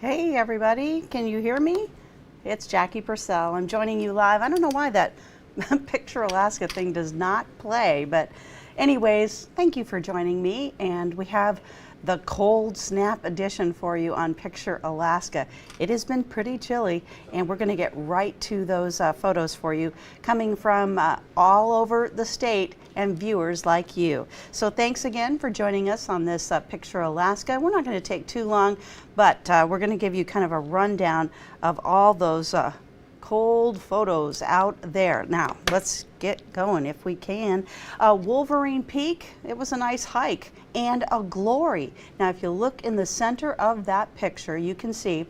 Hey everybody, can you hear me? It's Jackie Purcell. I'm joining you live. I don't know why that Picture Alaska thing does not play, but anyways, thank you for joining me, and we have the cold snap edition for you on Picture Alaska. It has been pretty chilly, and we're going to get right to those photos for you coming from all over the state and viewers like you. So thanks again for joining us on this Picture Alaska. We're not going to take too long, but we're going to give you kind of a rundown of all those cold photos out there. Now, let's get going if we can. Wolverine Peak, it was a nice hike, and a glory. Now, if you look in the center of that picture, you can see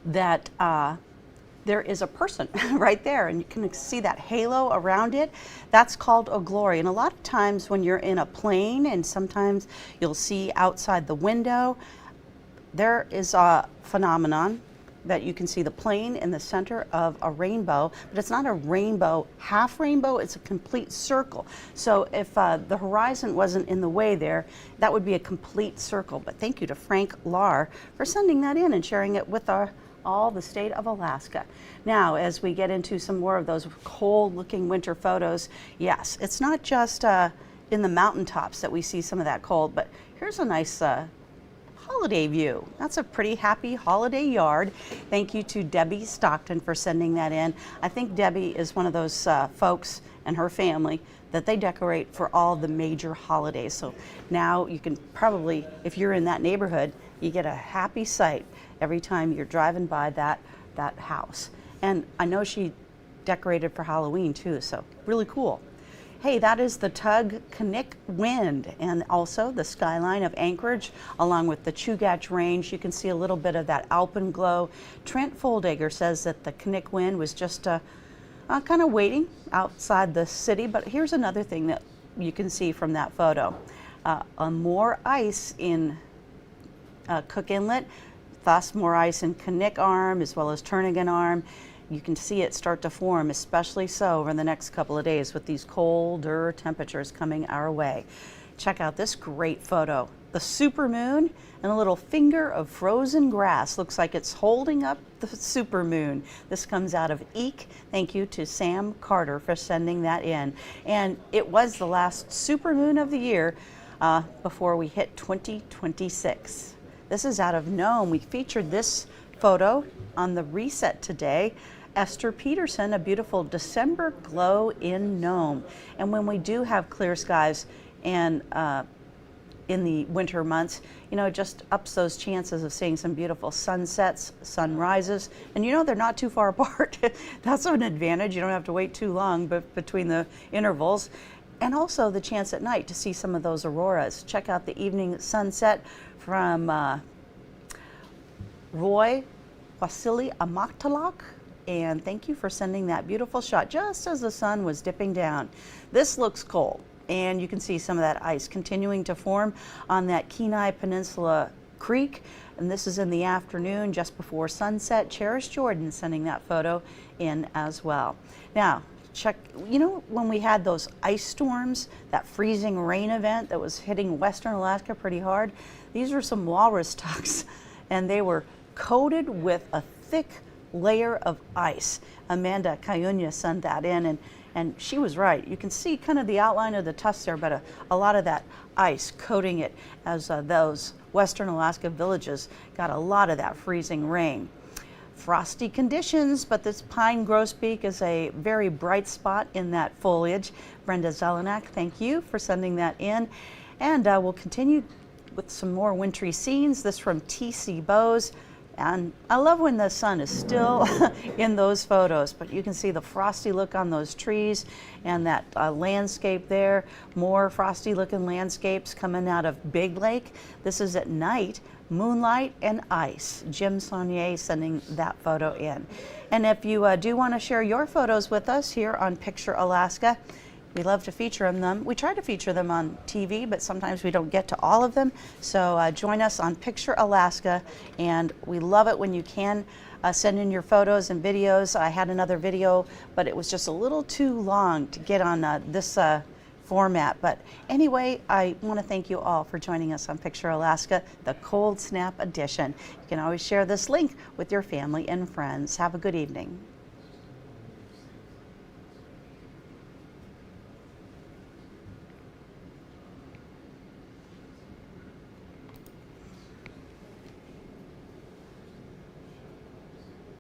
that there is a person right there, and you can see that halo around it. That's called a glory. And a lot of times when you're in a plane, and sometimes you'll see outside the window, there is a phenomenon that you can see the plane in the center of a rainbow, but it's not a rainbow, half rainbow, it's a complete circle. So if the horizon wasn't in the way there, that would be a complete circle. But thank you to Frank Lahr for sending that in and sharing it with all the state of Alaska. Now, as we get into some more of those cold looking winter photos, yes, it's not just in the mountaintops that we see some of that cold, but here's a nice holiday view. That's a pretty happy holiday yard. Thank you to Debbie Stockton for sending that in. I think Debbie is one of those folks and her family that they decorate for all the major holidays. So now you can probably, if you're in that neighborhood, you get a happy sight every time you're driving by that house. And I know she decorated for Halloween too, so really cool. Hey, that is the Tug Knik Wind, and also the skyline of Anchorage along with the Chugach Range. You can see a little bit of that alpenglow. Trent Foldegger says that the Knik Wind was just kind of waiting outside the city, but here's another thing that you can see from that photo. More ice in Cook Inlet, thus more ice in Knik Arm as well as Turnagain Arm. You can see it start to form, especially so over the next couple of days with these colder temperatures coming our way. Check out this great photo. The supermoon and a little finger of frozen grass. Looks like it's holding up the supermoon. This comes out of Eek. Thank you to Sam Carter for sending that in. And it was the last supermoon of the year before we hit 2026. This is out of Nome. We featured this photo on the reset today. Esther Peterson, a beautiful December glow in Nome. And when we do have clear skies and in the winter months, you know, it just ups those chances of seeing some beautiful sunsets, sunrises, and you know they're not too far apart. That's an advantage. You don't have to wait too long between the intervals. And also the chance at night to see some of those auroras. Check out the evening sunset from Roy Wasili Amaktalak, and thank you for sending that beautiful shot just as the sun was dipping down. This looks cold, and you can see some of that ice continuing to form on that Kenai Peninsula Creek, and this is in the afternoon just before sunset. Cherish Jordan sending that photo in as well. Now, check, you know, when we had those ice storms, that freezing rain event that was hitting western Alaska pretty hard, these were some walrus tucks, and they were coated with a thick layer of ice. Amanda Cayunya sent that in, and she was right. You can see kind of the outline of the tusks there, but a lot of that ice coating it as those western Alaska villages got a lot of that freezing rain. Frosty conditions, but this pine grosbeak is a very bright spot in that foliage. Brenda Zelenak, thank you for sending that in. And we'll continue with some more wintry scenes. This from T.C. Bose. And I love when the sun is still in those photos, but you can see the frosty look on those trees and that landscape there. More frosty looking landscapes coming out of Big Lake. This is at night, moonlight and ice. Jim Saunier sending that photo in. And if you do want to share your photos with us here on Picture Alaska, we love to feature them. We try to feature them on TV, but sometimes we don't get to all of them. So join us on Picture Alaska, and we love it when you can send in your photos and videos. I had another video, but it was just a little too long to get on this format. But anyway, I want to thank you all for joining us on Picture Alaska, the Cold Snap edition. You can always share this link with your family and friends. Have a good evening.